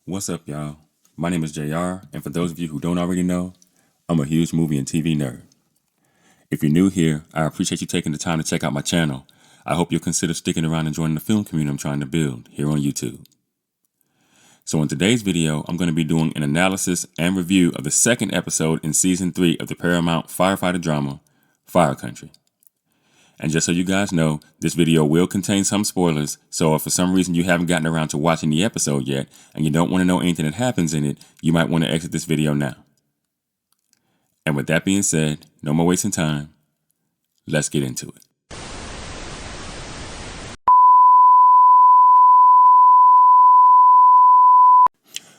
What's up, y'all? My name is JR, and for those of you who don't already know, I'm a huge movie and TV nerd. If you're new here, I appreciate you taking the time to check out my channel. I hope you'll consider sticking around and joining the film community I'm trying to build here on YouTube. So in today's video, I'm going to be doing an analysis and review of the second episode in Season 3 of the Paramount Firefighter drama, Fire Country. And just so you guys know, this video will contain some spoilers, so if for some reason you haven't gotten around to watching the episode yet, and you don't want to know anything that happens in it, you might want to exit this video now. And with that being said, no more wasting time, let's get into it.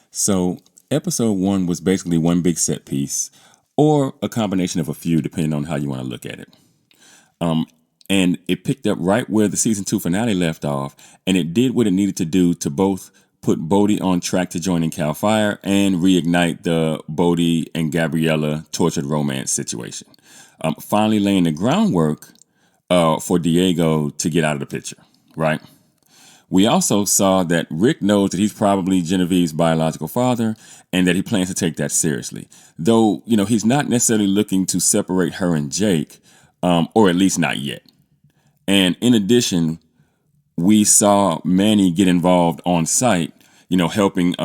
So, episode 1 was basically one big set piece, or a combination of a few, depending on how you want to look at it. And it picked up right where the season 2 finale left off, and it did what it needed to do to both put Bodhi on track to joining Cal Fire and reignite the Bodhi and Gabriella tortured romance situation. Finally laying the groundwork for Diego to get out of the picture, right? We also saw that Rick knows that he's probably Genevieve's biological father and that he plans to take that seriously. Though, he's not necessarily looking to separate her and Jake, or at least not yet. And in addition, we saw Manny get involved on site, helping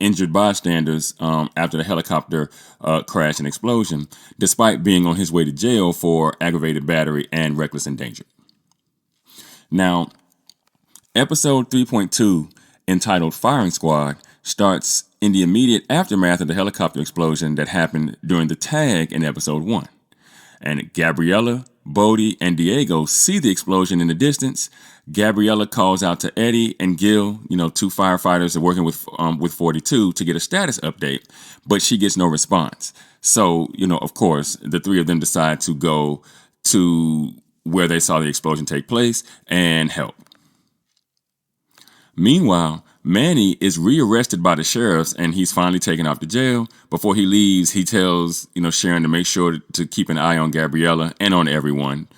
injured bystanders after the helicopter crash and explosion, despite being on his way to jail for aggravated battery and reckless endangerment. Now, episode 3.2, entitled Firing Squad, starts in the immediate aftermath of the helicopter explosion that happened during the tag in episode 1. And Gabriella, Bodhi, and Diego see the explosion in the distance. Gabriella calls out to Eddie and Gil, two firefighters are working with 42 to get a status update, but she gets no response. So, of course, the three of them decide to go to where they saw the explosion take place and help. Meanwhile, Manny is rearrested by the sheriffs and he's finally taken off to jail. Before he leaves, he tells, Sharon to make sure to keep an eye on Gabriella and on everyone.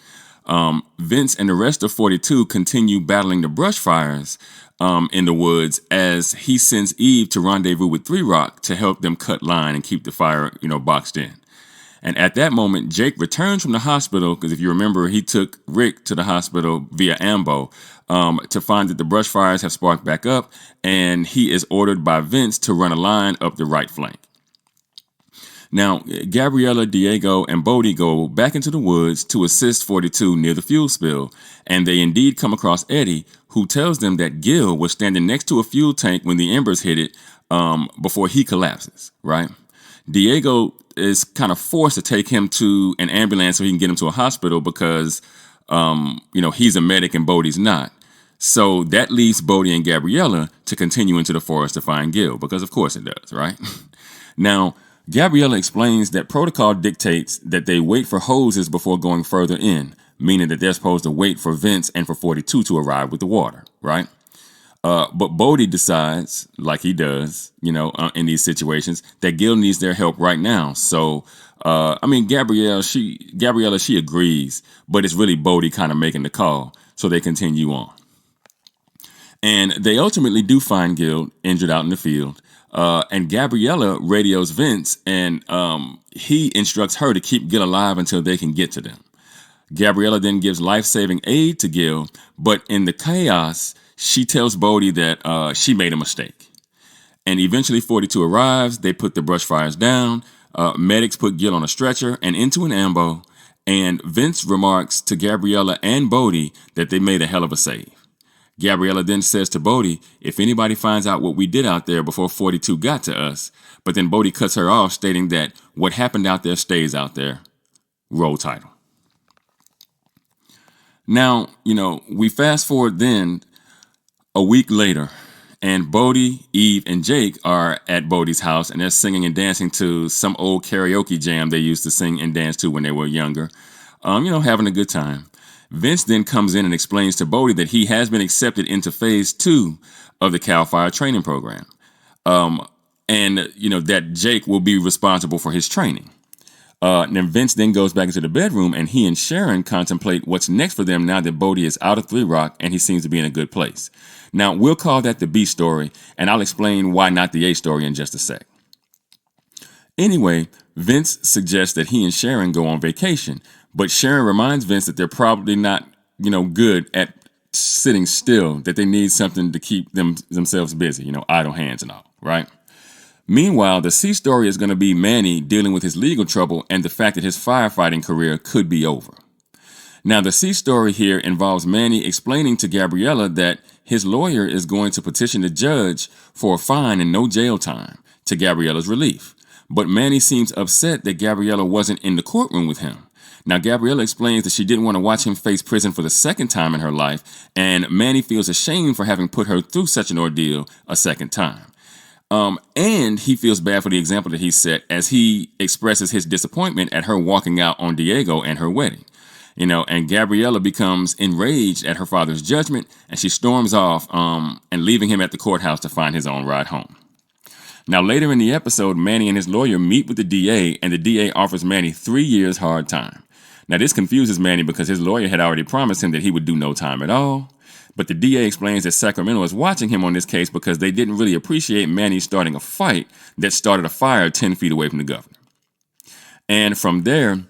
Vince and the rest of 42 continue battling the brush fires in the woods as he sends Eve to rendezvous with 3 Rock to help them cut line and keep the fire, boxed in. And at that moment, Jake returns from the hospital, because if you remember, he took Rick to the hospital via Ambo to find that the brush fires have sparked back up, and he is ordered by Vince to run a line up the right flank. Now, Gabriella, Diego, and Bodhi go back into the woods to assist 42 near the fuel spill, and they indeed come across Eddie, who tells them that Gil was standing next to a fuel tank when the embers hit it before he collapses, right? Diego is kind of forced to take him to an ambulance so he can get him to a hospital because, he's a medic and Bodhi's not. So that leaves Bodhi and Gabriella to continue into the forest to find Gil, because of course it does, right? Now, Gabriella explains that protocol dictates that they wait for hoses before going further in, meaning that they're supposed to wait for Vince and for 42 to arrive with the water, right? But Bodhi decides, like he does, in these situations, that Gil needs their help right now. So, Gabriella, she agrees, but it's really Bodhi kind of making the call. So they continue on. And they ultimately do find Gil injured out in the field. And Gabriella radios Vince, and he instructs her to keep Gil alive until they can get to them. Gabriella then gives life-saving aid to Gil, but in the chaos, she tells Bodhi that she made a mistake. And eventually 42 arrives, they put the brush fires down, medics put Gil on a stretcher and into an ambo, and Vince remarks to Gabriella and Bodhi that they made a hell of a save. Gabriella then says to Bodhi, if anybody finds out what we did out there before 42 got to us, but then Bodhi cuts her off, stating that what happened out there stays out there. Roll title. Now, we fast forward then a week later, and Bodhi, Eve, and Jake are at Bodhi's house, and they're singing and dancing to some old karaoke jam they used to sing and dance to when they were younger, having a good time. Vince then comes in and explains to Bodhi that he has been accepted into phase 2 of the Cal Fire training program, and that Jake will be responsible for his training. Then Vince then goes back into the bedroom, and he and Sharon contemplate what's next for them now that Bodie is out of 3 Rock and he seems to be in a good place. Now, we'll call that the B story, and I'll explain why not the A story in just a sec. Anyway, Vince suggests that he and Sharon go on vacation, but Sharon reminds Vince that they're probably not, good at sitting still, that they need something to keep themselves busy, idle hands and all, right? Meanwhile, the C story is going to be Manny dealing with his legal trouble and the fact that his firefighting career could be over. Now, the C story here involves Manny explaining to Gabriella that his lawyer is going to petition the judge for a fine and no jail time, to Gabriella's relief. But Manny seems upset that Gabriella wasn't in the courtroom with him. Now, Gabriella explains that she didn't want to watch him face prison for the second time in her life, and Manny feels ashamed for having put her through such an ordeal a second time. And he feels bad for the example that he set as he expresses his disappointment at her walking out on Diego and her wedding. And Gabriella becomes enraged at her father's judgment, and she storms off and leaving him at the courthouse to find his own ride home. Now, later in the episode, Manny and his lawyer meet with the DA, and the DA offers Manny 3 years hard time. Now, this confuses Manny because his lawyer had already promised him that he would do no time at all. But the DA explains that Sacramento is watching him on this case because they didn't really appreciate Manny starting a fight that started a fire 10 feet away from the governor. And from there,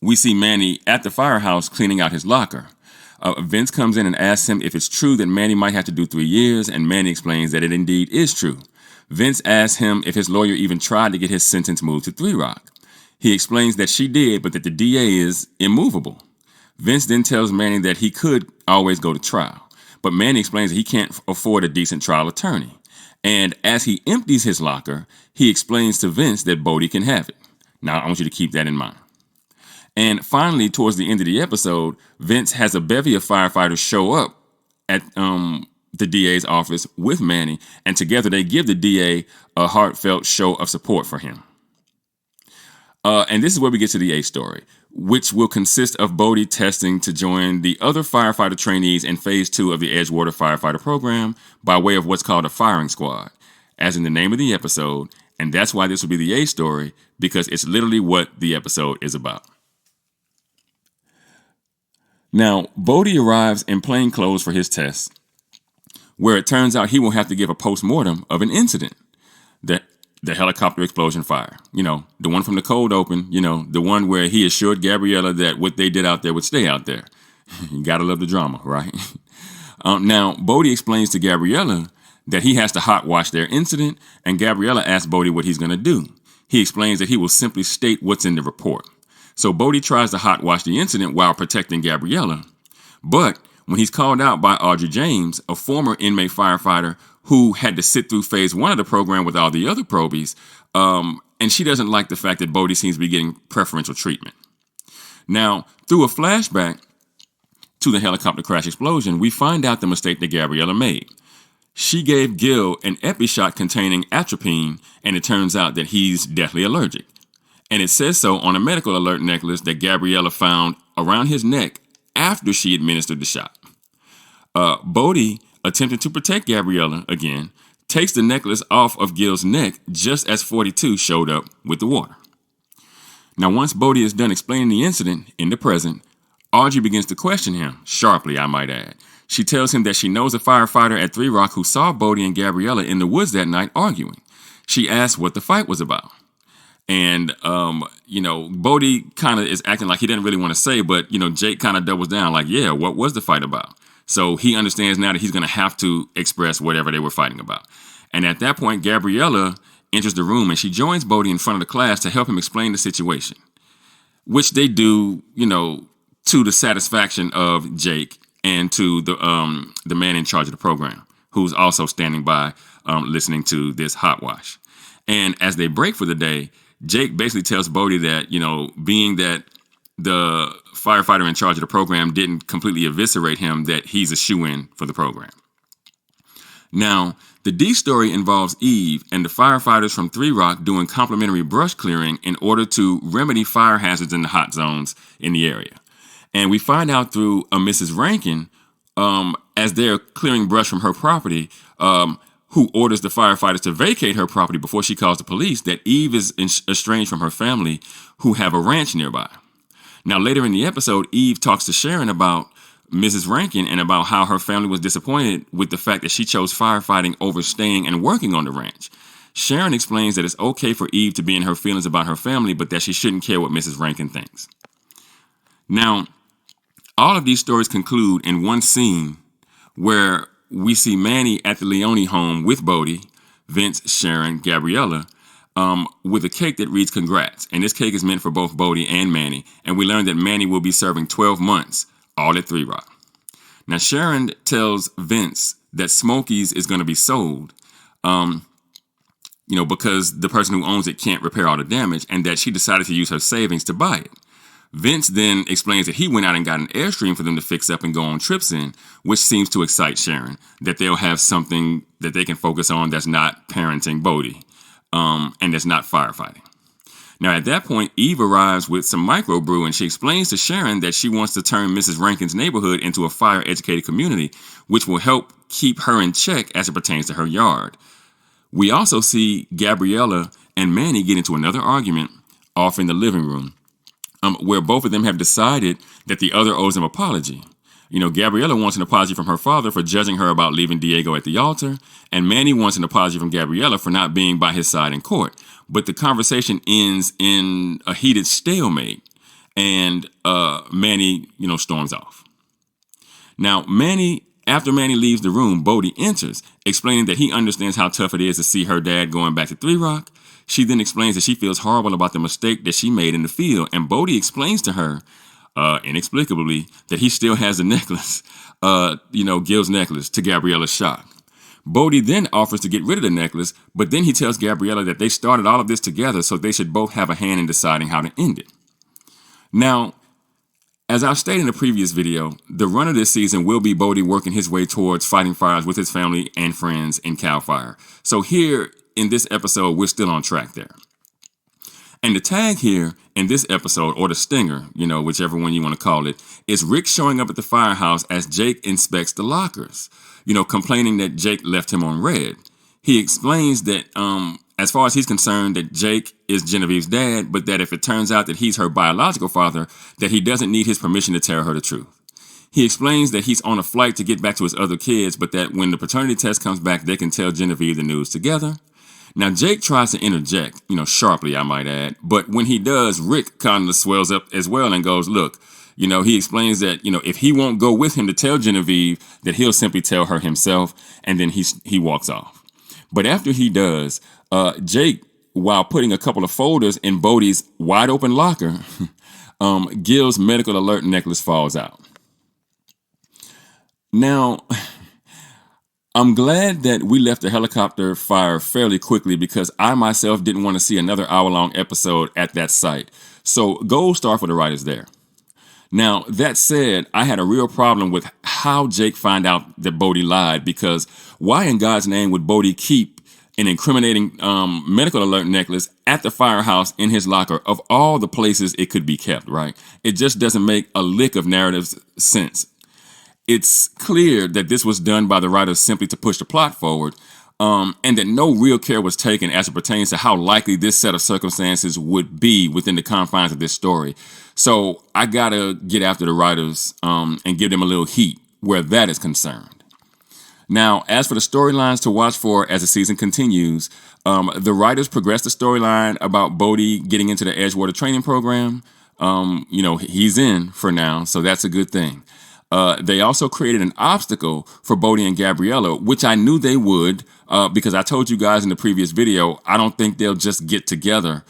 we see Manny at the firehouse cleaning out his locker. Vince comes in and asks him if it's true that Manny might have to do 3 years, and Manny explains that it indeed is true. Vince asks him if his lawyer even tried to get his sentence moved to 3 Rock. He explains that she did, but that the DA is immovable. Vince then tells Manny that he could always go to trial. But Manny explains that he can't afford a decent trial attorney. And as he empties his locker, he explains to Vince that Bodie can have it. Now, I want you to keep that in mind. And finally, towards the end of the episode, Vince has a bevy of firefighters show up at the DA's office with Manny, and together they give the DA a heartfelt show of support for him. And this is where we get to the A story, which will consist of Bodie testing to join the other firefighter trainees in Phase 2 of the Edgewater Firefighter Program by way of what's called a firing squad, as in the name of the episode, and that's why this will be the A story, because it's literally what the episode is about. Now, Bodie arrives in plain clothes for his test, where it turns out he will have to give a post-mortem of an incident, the helicopter explosion fire. The one from the cold open, the one where he assured Gabriella that what they did out there would stay out there. You gotta love the drama, right? Now, Bodie explains to Gabriella that he has to hot wash their incident, and Gabriella asks Bodie what he's gonna do. He explains that he will simply state what's in the report. So Bodie tries to hot wash the incident while protecting Gabriella, but when he's called out by Audrey James, a former inmate firefighter who had to sit through Phase 1 of the program with all the other probies, and she doesn't like the fact that Bodie seems to be getting preferential treatment. Now, through a flashback to the helicopter crash explosion, we find out the mistake that Gabriella made. She gave Gil an epi shot containing atropine, and it turns out that he's deathly allergic. And it says so on a medical alert necklace that Gabriella found around his neck after she administered the shot. Bodie, attempting to protect Gabriella again, takes the necklace off of Gil's neck just as 42 showed up with the water. Now, once Bodie is done explaining the incident in the present, Audrey begins to question him, sharply, I might add. She tells him that she knows a firefighter at 3 Rock who saw Bodie and Gabriella in the woods that night arguing. She asks what the fight was about. And, Bodie kind of is acting like he didn't really want to say, but, Jake kind of doubles down like, yeah, what was the fight about? So he understands now that he's going to have to express whatever they were fighting about. And at that point, Gabriella enters the room and she joins Bodie in front of the class to help him explain the situation, which they do, to the satisfaction of Jake and to the man in charge of the program, who's also standing by listening to this hot wash. And as they break for the day, Jake basically tells Bodie that, being that the firefighter in charge of the program didn't completely eviscerate him, that he's a shoo-in for the program. Now, the D story involves Eve and the firefighters from 3 Rock doing complimentary brush clearing in order to remedy fire hazards in the hot zones in the area. And we find out through Mrs. Rankin, as they're clearing brush from her property, who orders the firefighters to vacate her property before she calls the police, that Eve is estranged from her family who have a ranch nearby. Now, later in the episode, Eve talks to Sharon about Mrs. Rankin and about how her family was disappointed with the fact that she chose firefighting over staying and working on the ranch. Sharon explains that it's okay for Eve to be in her feelings about her family, but that she shouldn't care what Mrs. Rankin thinks. Now, all of these stories conclude in one scene where we see Manny at the Leone home with Bodie, Vince, Sharon, Gabriella, with a cake that reads congrats. And this cake is meant for both Bodie and Manny. And we learn that Manny will be serving 12 months, all at 3 Rock. Now, Sharon tells Vince that Smokey's is going to be sold, because the person who owns it can't repair all the damage, and that she decided to use her savings to buy it. Vince then explains that he went out and got an Airstream for them to fix up and go on trips in, which seems to excite Sharon, that they'll have something that they can focus on that's not parenting Bodie, and that's not firefighting. Now, at that point, Eve arrives with some microbrew, and she explains to Sharon that she wants to turn Mrs. Rankin's neighborhood into a fire-educated community, which will help keep her in check as it pertains to her yard. We also see Gabriella and Manny get into another argument off in the living room, where both of them have decided that the other owes an apology. Gabriella wants an apology from her father for judging her about leaving Diego at the altar, and Manny wants an apology from Gabriella for not being by his side in court. But the conversation ends in a heated stalemate, and Manny, storms off. Now, after Manny leaves the room, Bodie enters, explaining that he understands how tough it is to see her dad going back to 3 Rock. She then explains that she feels horrible about the mistake that she made in the field, and Bodie explains to her, inexplicably, that he still has the necklace, Gil's necklace, to Gabriella's shock. Bodie then offers to get rid of the necklace, but then he tells Gabriella that they started all of this together, so they should both have a hand in deciding how to end it. Now, as I've stated in a previous video, the run of this season will be Bodie working his way towards fighting fires with his family and friends in CAL FIRE. So here in this episode, we're still on track there. And the tag here in this episode, or the stinger, whichever one you want to call it, is Rick showing up at the firehouse as Jake inspects the lockers, complaining that Jake left him on red. He explains that as far as he's concerned, that Jake is Genevieve's dad, but that if it turns out that he's her biological father, that he doesn't need his permission to tell her the truth. He explains that he's on a flight to get back to his other kids, but that when the paternity test comes back, they can tell Genevieve the news together. Now, Jake tries to interject, sharply, I might add, but when he does, Rick kind of swells up as well and goes, look, he explains that, if he won't go with him to tell Genevieve, that he'll simply tell her himself, and then he walks off. But after he does, Jake, while putting a couple of folders in Bodie's wide open locker, Gil's medical alert necklace falls out. Now, I'm glad that we left the helicopter fire fairly quickly because I myself didn't want to see another hour-long episode at that site. So gold star for the writers there. Now, that said, I had a real problem with how Jake found out that Bodie lied, because why in God's name would Bodie keep an incriminating medical alert necklace at the firehouse in his locker of all the places it could be kept, right? It just doesn't make a lick of narrative sense. It's clear that this was done by the writers simply to push the plot forward, and that no real care was taken as it pertains to how likely this set of circumstances would be within the confines of this story. So I gotta get after the writers and give them a little heat where that is concerned. Now, as for the storylines to watch for as the season continues, the writers progress the storyline about Bodie getting into the Edgewater training program. He's in for now, so that's a good thing. They also created an obstacle for Bodie and Gabriella, which I knew they would, because I told you guys in the previous video, I don't think they'll just get together.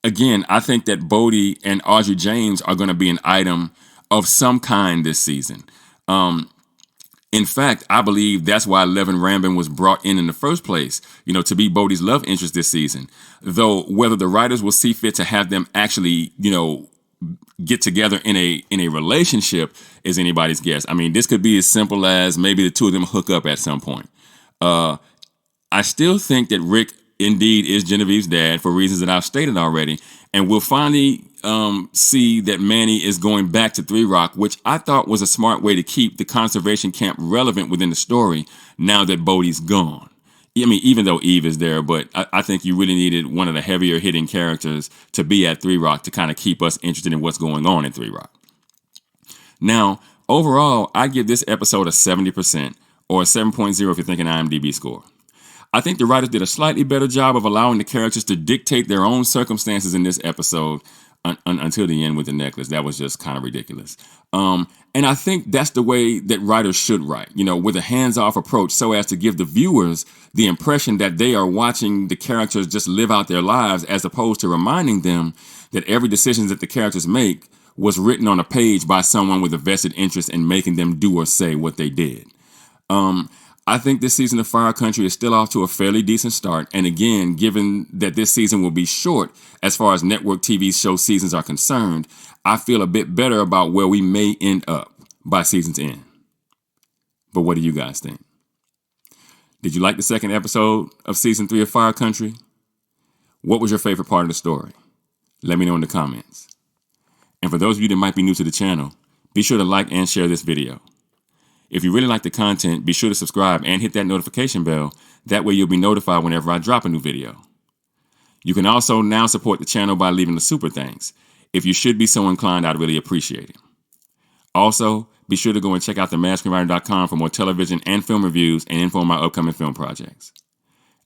Again, I think that Bodie and Audrey James are going to be an item of some kind this season. In fact, I believe that's why Levin Rambin was brought in the first place, to be Bodie's love interest this season. Though whether the writers will see fit to have them actually, get together in a relationship is anybody's guess. I mean, this could be as simple as maybe the two of them hook up at some point. I still think that Rick indeed is Genevieve's dad for reasons that I've stated already. And we'll finally see that Manny is going back to Three Rock, which I thought was a smart way to keep the conservation camp relevant within the story now that Bodhi's gone. I mean, even though Eve is there, but I think you really needed one of the heavier hitting characters to be at Three Rock to kind of keep us interested in what's going on in Three Rock. Now, overall, I give this episode a 70%, or a 7.0 if you're thinking IMDb score. I think the writers did a slightly better job of allowing the characters to dictate their own circumstances in this episode until the end with the necklace. That was just kind of ridiculous. And I think that's the way that writers should write, with a hands-off approach so as to give the viewers the impression that they are watching the characters just live out their lives as opposed to reminding them that every decision that the characters make was written on a page by someone with a vested interest in making them do or say what they did. I think this season of Fire Country is still off to a fairly decent start. And again, given that this season will be short as far as network TV show seasons are concerned, I feel a bit better about where we may end up by season's end. But what do you guys think? Did you like the second episode of season 3 of Fire Country? What was your favorite part of the story? Let me know in the comments. And for those of you that might be new to the channel, be sure to like and share this video. If you really like the content, be sure to subscribe and hit that notification bell. That way you'll be notified whenever I drop a new video. You can also now support the channel by leaving the super thanks. If you should be so inclined, I'd really appreciate it. Also, be sure to go and check out themaskscreenwriter.com for more television and film reviews and info on my upcoming film projects.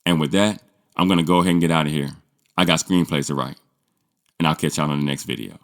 And with that, I'm going to go ahead and get out of here. I got screenplays to write. And I'll catch y'all on the next video.